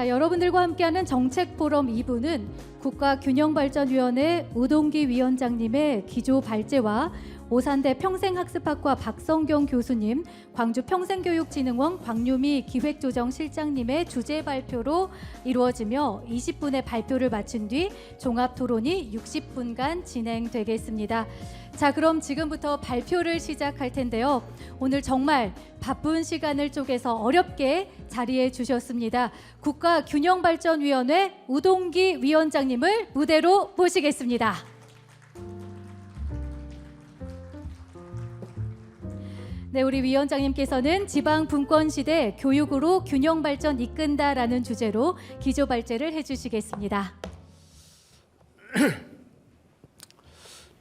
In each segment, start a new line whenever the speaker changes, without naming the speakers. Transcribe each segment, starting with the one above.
자, 여러분들과 함께하는 정책포럼 2부는 국가균형발전위원회 우동기 위원장님의 기조 발제와 오산대 평생학습학과 박성경 교수님, 광주평생교육진흥원 광유미 기획조정실장님의 주제 발표로 이루어지며 20분의 발표를 마친 뒤 종합토론이 60분간 진행되겠습니다. 자, 그럼 지금부터 발표를 시작할 텐데요. 오늘 정말 바쁜 시간을 쪼개서 어렵게 자리해 주셨습니다. 국가균형발전위원회 우동기 위원장님을 무대로 모시겠습니다. 네, 우리 위원장님께서는 지방 분권 시대 교육으로 균형 발전 이끈다라는 주제로 기조 발제를 해주시겠습니다.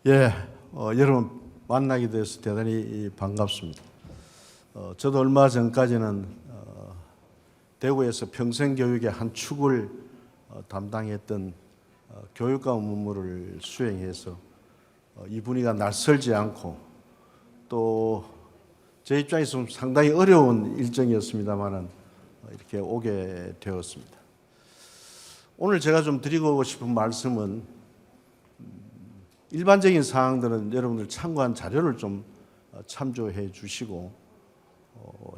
예, 여러분 만나게 돼서 대단히 반갑습니다. 저도 얼마 전까지는 대구에서 평생교육의 한 축을 담당했던 교육감 업무를 수행해서 이 분위기가 낯설지 않고 또 제 입장에서 상당히 어려운 일정이었습니다만은 이렇게 오게 되었습니다. 오늘 제가 좀 드리고 싶은 말씀은 일반적인 사항들은 여러분들 참고한 자료를 좀 참조해 주시고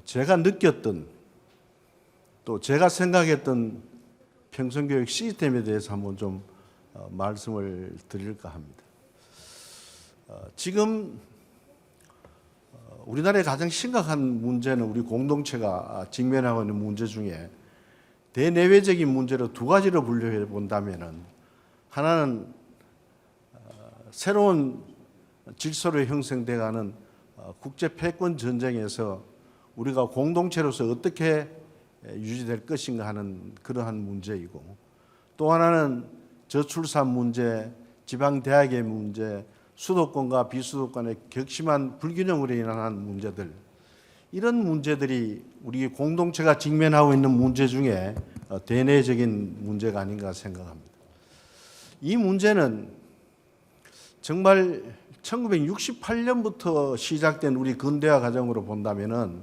제가 느꼈던 또 제가 생각했던 평생교육 시스템에 대해서 한번 좀 말씀을 드릴까 합니다. 지금 우리나라의 가장 심각한 문제는 우리 공동체가 직면하고 있는 문제 중에 대내외적인 문제로 두 가지로 분류해 본다면은 하나는 새로운 질서로 형성돼가는 국제 패권 전쟁에서 우리가 공동체로서 어떻게 유지될 것인가 하는 그러한 문제이고, 또 하나는 저출산 문제, 지방 대학의 문제, 수도권과 비수도권의 격심한 불균형으로 인한 문제들, 이런 문제들이 우리 공동체가 직면하고 있는 문제 중에 대내적인 문제가 아닌가 생각합니다. 이 문제는 정말 1968년부터 시작된 우리 근대화 과정으로 본다면은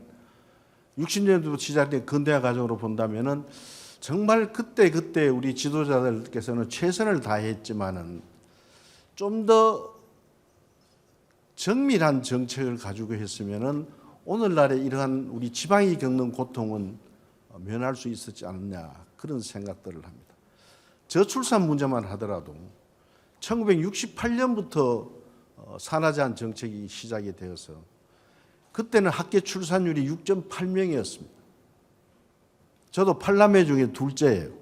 60년부터 시작된 근대화 과정으로 본다면은 정말 그때 우리 지도자들께서는 최선을 다했지만은 좀 더 정밀한 정책을 가지고 했으면은 오늘날의 이러한 우리 지방이 겪는 고통은 면할 수 있었지 않느냐, 그런 생각들을 합니다. 저출산 문제만 하더라도 1968년부터 산하 제한 정책이 시작이 되어서 그때는 학계 출산율이 6.8명이었습니다. 저도 8남매 중에 둘째예요.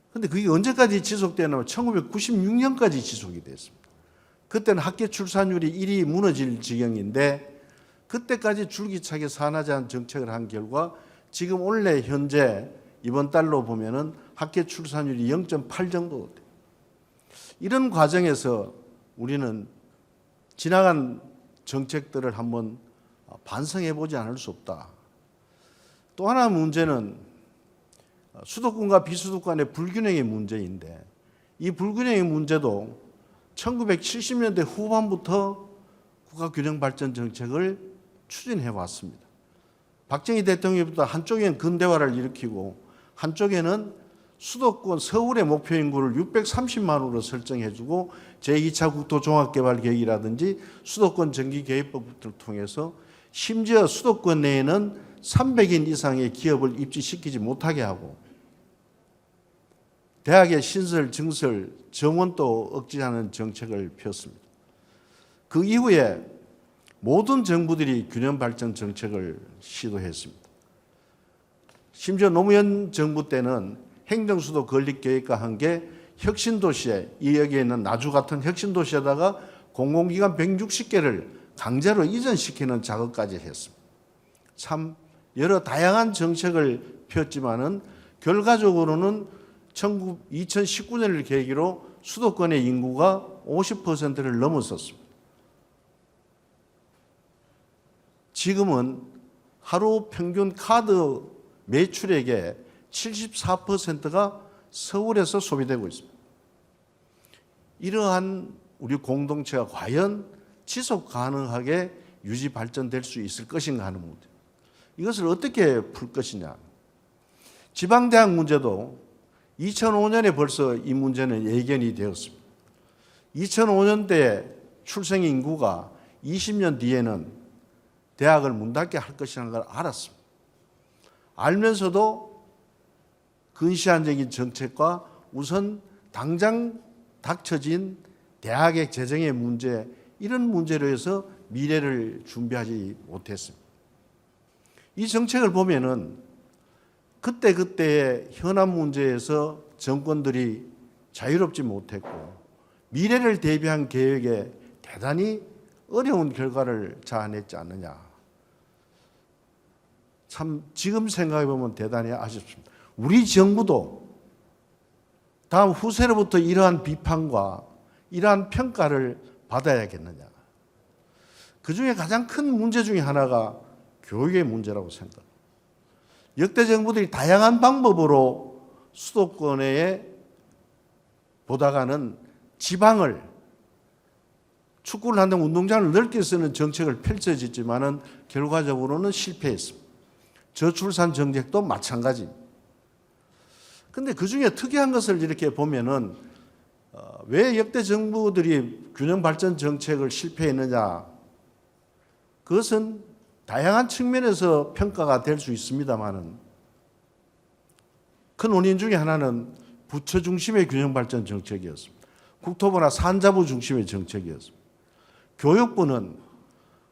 그런데 그게 언제까지 지속되냐면 1996년까지 지속이 됐습니다. 그때는 학계 출산율이 1위 무너질 지경인데 그때까지 줄기차게 산하 제한 정책을 한 결과 지금 원래 현재 이번 달로 보면은 학계 출산율이 0.8 정도 돼요. 이런 과정에서 우리는 지나간 정책들을 한번 반성해 보지 않을 수 없다. 또 하나 문제는 수도권과 비수도권의 불균형의 문제인데, 이 불균형의 문제도 1970년대 후반부터 국가균형발전 정책을 추진해 왔습니다. 박정희 대통령부터 한쪽에는 근대화를 일으키고 한쪽에는 수도권 서울의 목표 인구를 630만으로 설정해주고 제2차 국토종합개발계획이라든지 수도권 정기계획법을 통해서 심지어 수도권 내에는 300인 이상의 기업을 입지시키지 못하게 하고 대학의 신설, 증설, 정원도 억제하는 정책을 폈습니다. 그 이후에 모든 정부들이 균형발전 정책을 시도했습니다. 심지어 노무현 정부 때는 행정수도 건립계획과 함께 혁신도시에, 여기에 있는 나주 같은 혁신도시에다가 공공기관 160개를 강제로 이전시키는 작업까지 했습니다. 참 여러 다양한 정책을 폈지만은 결과적으로는 2019년을 계기로 수도권의 인구가 50%를 넘었었습니다. 지금은 하루 평균 카드 매출액의 74%가 서울에서 소비되고 있습니다. 이러한 우리 공동체가 과연 지속 가능하게 유지 발전될 수 있을 것인가 하는 문제. 이것을 어떻게 풀 것이냐. 지방대학 문제도 2005년에 벌써 이 문제는 예견이 되었습니다. 2005년대 출생 인구가 20년 뒤에는 대학을 문 닫게 할 것이라는 걸 알았습니다. 알면서도 근시안적인 정책과 우선 당장 닥쳐진 대학의 재정의 문제, 이런 문제로 해서 미래를 준비하지 못했습니다. 이 정책을 보면은 그때그때의 현안 문제에서 정권들이 자유롭지 못했고 미래를 대비한 계획에 대단히 어려운 결과를 자아냈지 않느냐. 참 지금 생각해 보면 대단히 아쉽습니다. 우리 정부도 다음 후세로부터 이러한 비판과 이러한 평가를 받아야겠느냐. 그 중에 가장 큰 문제 중에 하나가 교육의 문제라고 생각합니다. 역대 정부들이 다양한 방법으로 수도권에 보다가는 지방을 축구를 한다면 운동장을 넓게 쓰는 정책을 펼쳐졌지만은 결과적으로는 실패했습니다. 저출산 정책도 마찬가지입니다. 그런데 그 중에 특이한 것을 이렇게 보면은 왜 역대 정부들이 균형 발전 정책을 실패했느냐? 그것은 다양한 측면에서 평가가 될 수 있습니다만은 큰 원인 중에 하나는 부처 중심의 균형 발전 정책이었습니다. 국토부나 산자부 중심의 정책이었습니다. 교육부는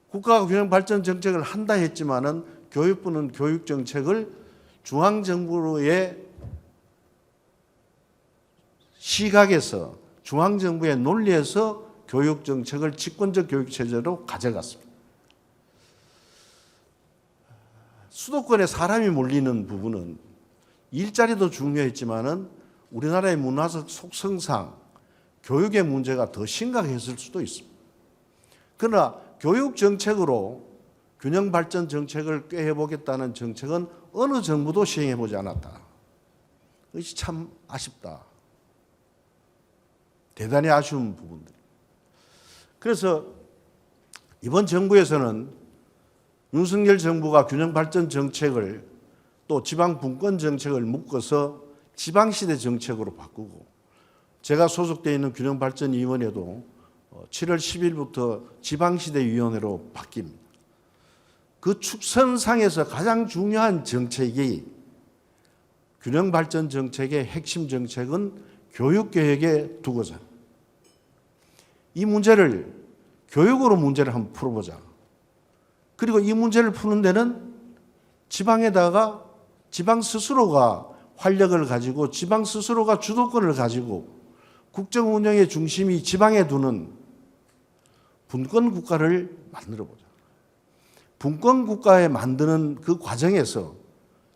국가가 균형 발전 정책을 한다 했지만은 교육부는 교육 정책을 중앙 정부의 시각에서 중앙 정부의 논리에서 교육 정책을 집권적 교육 체제로 가져갔습니다. 수도권에 사람이 몰리는 부분은 일자리도 중요했지만은 우리나라의 문화적 속성상 교육의 문제가 더 심각했을 수도 있습니다. 그러나 교육 정책으로 균형 발전 정책을 꾀해보겠다는 정책은 어느 정부도 시행해보지 않았다. 이것이 참 아쉽다. 대단히 아쉬운 부분들. 그래서 이번 정부에서는 윤석열 정부가 균형 발전 정책을 또 지방 분권 정책을 묶어서 지방시대 정책으로 바꾸고 제가 소속되어 있는 균형발전위원회도 7월 10일부터 지방시대위원회로 바뀝니다. 그 축선상에서 가장 중요한 정책이 균형발전 정책의 핵심 정책은 교육계획에 두고자 이 문제를 교육으로 문제를 한번 풀어보자. 그리고 이 문제를 푸는 데는 지방에다가 지방 스스로가 활력을 가지고 지방 스스로가 주도권을 가지고 국정 운영의 중심이 지방에 두는 분권 국가를 만들어 보자. 분권 국가에 만드는 그 과정에서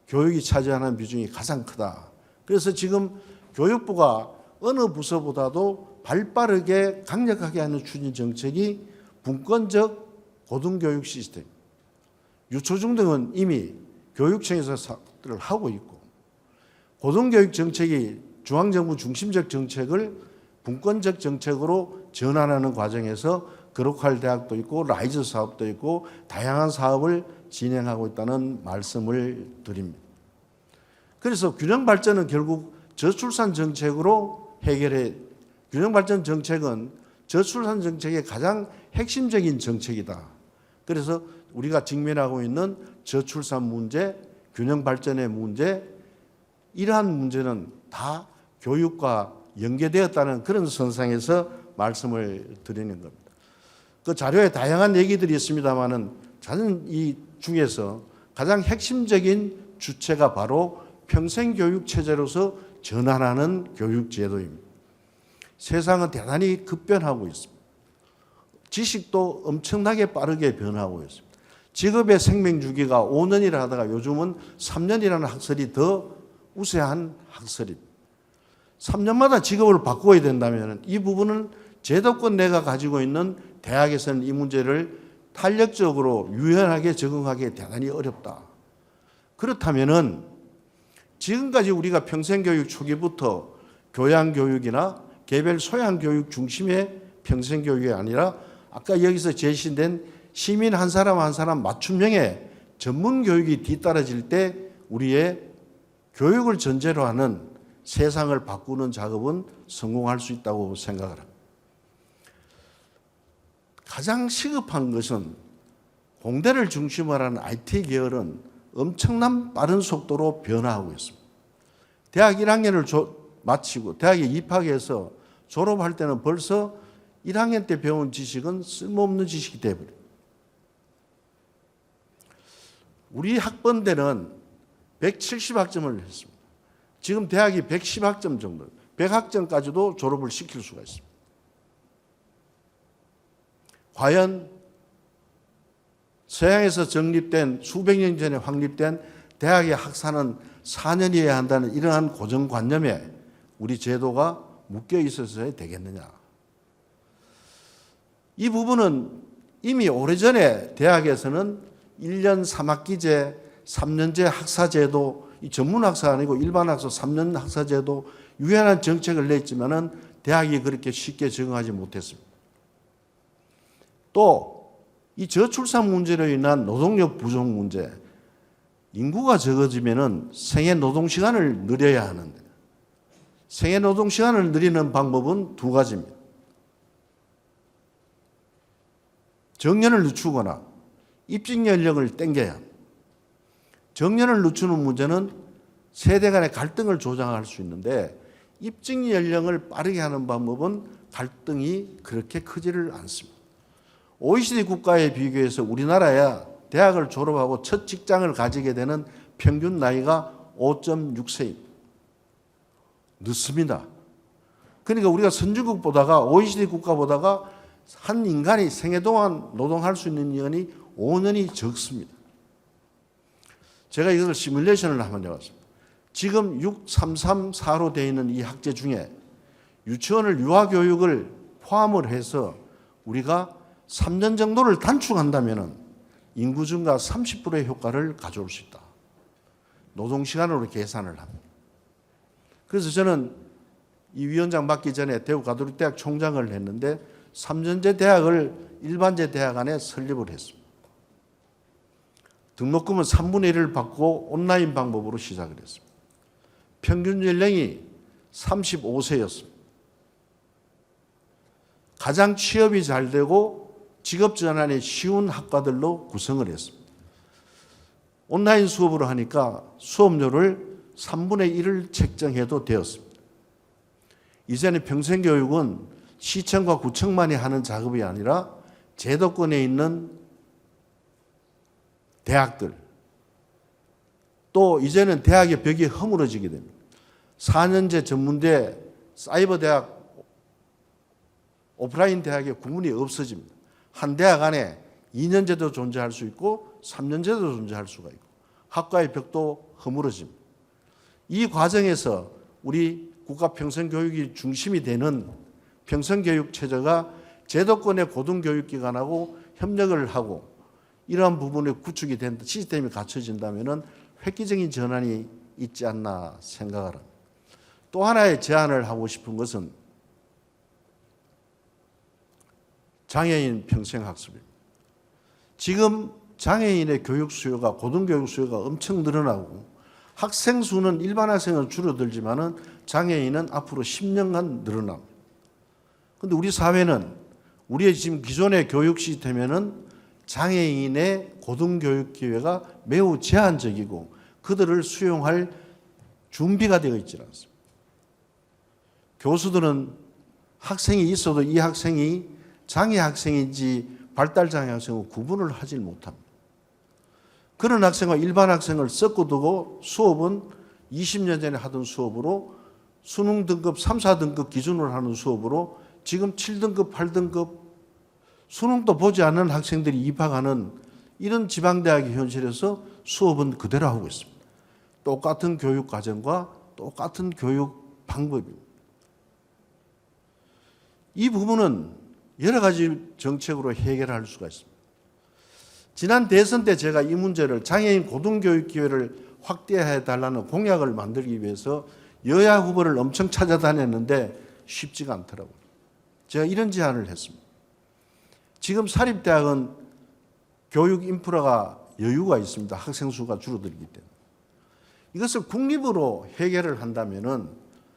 교육이 차지하는 비중이 가장 크다. 그래서 지금 교육부가 어느 부서보다도 발빠르게 강력하게 하는 추진 정책이 분권적 고등교육 시스템. 유초중 등은 이미 교육청에서 사업들을 하고 있고 고등교육 정책이 중앙정부 중심적 정책을 분권적 정책으로 전환하는 과정에서 그로컬 대학도 있고 라이즈 사업도 있고 다양한 사업을 진행하고 있다는 말씀을 드립니다. 그래서 균형 발전은 결국 저출산 정책으로 해결해 균형 발전 정책은 저출산 정책의 가장 핵심적인 정책이다. 그래서 우리가 직면하고 있는 저출산 문제, 균형 발전의 문제, 이러한 문제는 다 교육과 연계되었다는 그런 선상에서 말씀을 드리는 겁니다. 그 자료에 다양한 얘기들이 있습니다만은 저는 이 중에서 가장 핵심적인 주체가 바로 평생교육 체제로서 전환하는 교육제도입니다. 세상은 대단히 급변하고 있습니다. 지식도 엄청나게 빠르게 변하고 있습니다. 직업의 생명주기가 5년이라 하다가 요즘은 3년이라는 학설이 더 우세한 학설입니다. 3년마다 직업을 바꿔야 된다면 이 부분은 제도권 내가 가지고 있는 대학에서는 이 문제를 탄력적으로 유연하게 적응하기 대단히 어렵다. 그렇다면은 지금까지 우리가 평생교육 초기부터 교양교육이나 개별 소양교육 중심의 평생교육이 아니라 아까 여기서 제시된 시민 한 사람 한 사람 맞춤형의 전문교육이 뒤따라질 때 우리의 교육을 전제로 하는 세상을 바꾸는 작업은 성공할 수 있다고 생각을 합니다. 가장 시급한 것은 공대를 중심으로 하는 IT 계열은 엄청난 빠른 속도로 변화하고 있습니다. 대학 1학년을 마치고 대학에 입학해서 졸업할 때는 벌써 1학년 때 배운 지식은 쓸모없는 지식이 되어버려요. 우리 학번대는 170학점을 했습니다. 지금 대학이 110학점 정도, 100학점까지도 졸업을 시킬 수가 있습니다. 과연 서양에서 정립된 수백 년 전에 확립된 대학의 학사는 4년이어야 한다는 이러한 고정관념에 우리 제도가 묶여 있어서야 되겠느냐. 이 부분은 이미 오래전에 대학에서는 1년 3학기제, 3년제 학사제도, 이 전문학사 아니고 일반학사 3년 학사제도 유연한 정책을 냈지만은 대학이 그렇게 쉽게 적응하지 못했습니다. 또 이 저출산 문제로 인한 노동력 부족 문제, 인구가 적어지면은 생애 노동 시간을 늘려야 하는데 생애 노동 시간을 늘리는 방법은 두 가지입니다. 정년을 늦추거나 입직 연령을 당겨야 합니다. 정년을 늦추는 문제는 세대 간의 갈등을 조장할 수 있는데 입직 연령을 빠르게 하는 방법은 갈등이 그렇게 크지를 않습니다. OECD 국가에 비교해서 우리나라야 대학을 졸업하고 첫 직장을 가지게 되는 평균 나이가 5.6세입니다. 늦습니다. 그러니까 우리가 선진국 보다가 OECD 국가 보다가 한 인간이 생애 동안 노동할 수 있는 인연이 5년이 적습니다. 제가 이것을 시뮬레이션을 한번 해봤습니다. 지금 6334로 되어 있는 이 학제 중에 유치원을 유아교육을 포함을 해서 우리가 3년 정도를 단축한다면 인구 증가 30%의 효과를 가져올 수 있다. 노동시간으로 계산을 합니다. 그래서 저는 이 위원장 맡기 전에 대구 가톨릭대학 총장을 했는데 3년제 대학을 일반제 대학 안에 설립을 했습니다. 등록금은 3분의 1을 받고 온라인 방법으로 시작을 했습니다. 평균 연령이 35세였습니다. 가장 취업이 잘 되고 직업 전환이 쉬운 학과들로 구성을 했습니다. 온라인 수업으로 하니까 수업료를 3분의 1을 책정해도 되었습니다. 이제는 평생교육은 시청과 구청만이 하는 작업이 아니라 제도권에 있는 대학들, 또 이제는 대학의 벽이 허물어지게 됩니다. 4년제 전문대, 사이버대학, 오프라인 대학의 구분이 없어집니다. 한 대학 안에 2년제도 존재할 수 있고 3년제도 존재할 수가 있고 학과의 벽도 허물어집니다. 이 과정에서 우리 국가평생교육이 중심이 되는 평생교육 체제가 제도권의 고등교육기관하고 협력을 하고 이러한 부분에 구축이 된 시스템이 갖춰진다면 획기적인 전환이 있지 않나 생각을 합니다. 또 하나의 제안을 하고 싶은 것은 장애인 평생학습입니다. 지금 장애인의 교육 수요가 고등교육 수요가 엄청 늘어나고 학생 수는 일반 학생은 줄어들지만은 장애인은 앞으로 10년간 늘어납니다. 그런데 우리 사회는 우리의 지금 기존의 교육 시스템에는 장애인의 고등교육 기회가 매우 제한적이고 그들을 수용할 준비가 되어 있지 않습니다. 교수들은 학생이 있어도 이 학생이 장애 학생인지 발달장애 학생은 구분을 하지 못합니다. 그런 학생과 일반 학생을 섞어두고 수업은 20년 전에 하던 수업으로 수능 등급 3, 4등급 기준으로 하는 수업으로 지금 7등급, 8등급 수능도 보지 않는 학생들이 입학하는 이런 지방대학의 현실에서 수업은 그대로 하고 있습니다. 똑같은 교육 과정과 똑같은 교육 방법입니다. 이 부분은 여러 가지 정책으로 해결할 수가 있습니다. 지난 대선 때 제가 이 문제를 장애인 고등교육 기회를 확대해달라는 공약을 만들기 위해서 여야 후보를 엄청 찾아다녔는데 쉽지가 않더라고요. 제가 이런 제안을 했습니다. 지금 사립대학은 교육 인프라가 여유가 있습니다. 학생 수가 줄어들기 때문에. 이것을 국립으로 해결을 한다면은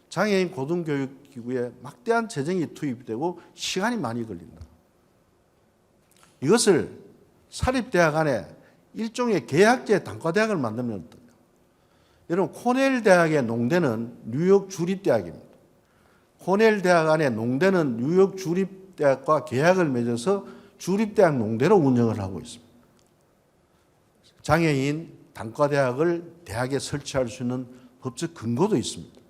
장애인 고등교육기구에 막대한 재정이 투입되고 시간이 많이 걸린다. 이것을 사립대학 안에 일종의 계약제 단과대학을 만들면 어떨까? 여러분, 코넬 대학의 농대는 뉴욕 주립대학입니다. 코넬 대학 안에 농대는 뉴욕 주립대학과 계약을 맺어서 주립대학 농대로 운영을 하고 있습니다. 장애인 단과대학을 대학에 설치할 수 있는 법적 근거도 있습니다.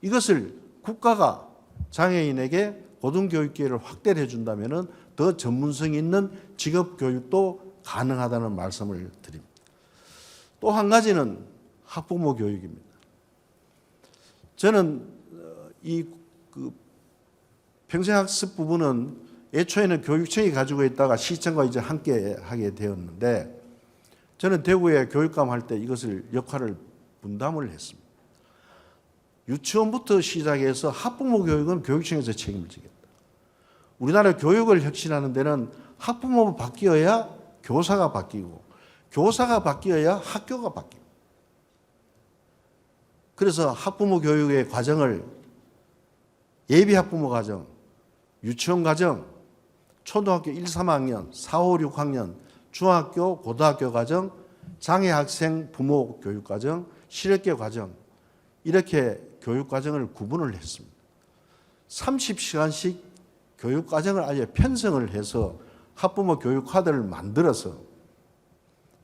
이것을 국가가 장애인에게 고등교육 기회를 확대를 해준다면 더 전문성 있는 직업교육도 가능하다는 말씀을 드립니다. 또 한 가지는 학부모 교육입니다. 저는 이 평생학습 부분은 애초에는 교육청이 가지고 있다가 시청과 이제 함께 하게 되었는데, 저는 대구에 교육감 할 때 이것을 역할을 분담을 했습니다. 유치원부터 시작해서 학부모 교육은 교육청에서 책임을 지겠다. 우리나라 교육을 혁신하는 데는 학부모가 바뀌어야 교사가 바뀌고, 교사가 바뀌어야 학교가 바뀝니다. 그래서 학부모 교육의 과정을 예비 학부모 과정, 유치원 과정, 초등학교 1, 3학년, 4, 5, 6학년, 중학교, 고등학교 과정, 장애 학생 부모 교육 과정, 실업계 과정, 이렇게 교육 과정을 구분을 했습니다. 30시간씩 교육 과정을 아예 편성을 해서 학부모 교육 카드를 만들어서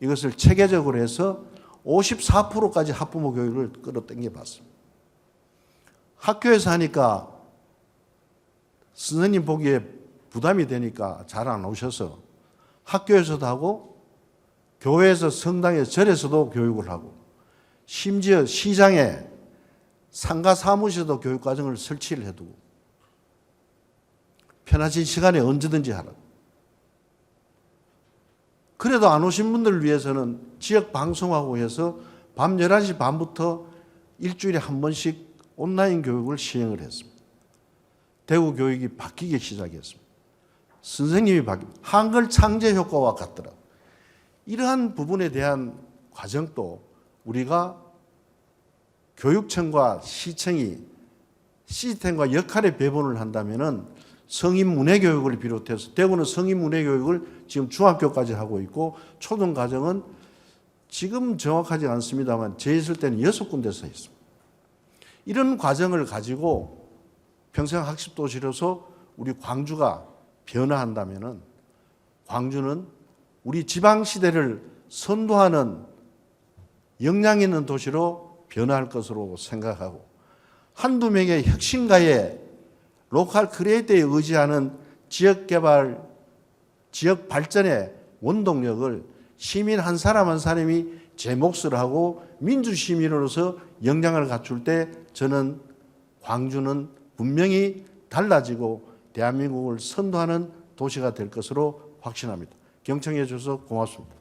이것을 체계적으로 해서 54%까지 학부모 교육을 끌어당겨 봤습니다. 학교에서 하니까 선생님 보기에 부담이 되니까 잘 안 오셔서 학교에서도 하고 교회에서 성당에서 절에서도 교육을 하고 심지어 시장에 상가 사무실에도 교육과정을 설치를 해두고 편하신 시간에 언제든지 하라고. 그래도 안 오신 분들을 위해서는 지역 방송하고 해서 밤 11시 반부터 일주일에 한 번씩 온라인 교육을 시행을 했습니다. 대구 교육이 바뀌기 시작했습니다. 선생님이 바뀝니다. 한글 창제 효과와 같더라고요. 이러한 부분에 대한 과정도 우리가 교육청과 시청이 시스템과 역할의 배분을 한다면은 성인 문해 교육을 비롯해서 대구는 성인 문해 교육을 지금 중학교까지 하고 있고 초등과정은 지금 정확하지 않습니다만 제 있을 때는 6군데서 했습니다. 이런 과정을 가지고 평생학습도시로서 우리 광주가 변화한다면은 광주는 우리 지방시대를 선도하는 역량 있는 도시로 변화할 것으로 생각하고 한두 명의 혁신가의 로컬 크리에이터에 의지하는 지역개발, 지역 발전의 원동력을 시민 한 사람 한 사람이 제 몫을 하고 민주시민으로서 역량을 갖출 때 저는 광주는 분명히 달라지고 대한민국을 선도하는 도시가 될 것으로 확신합니다. 경청해 주셔서 고맙습니다.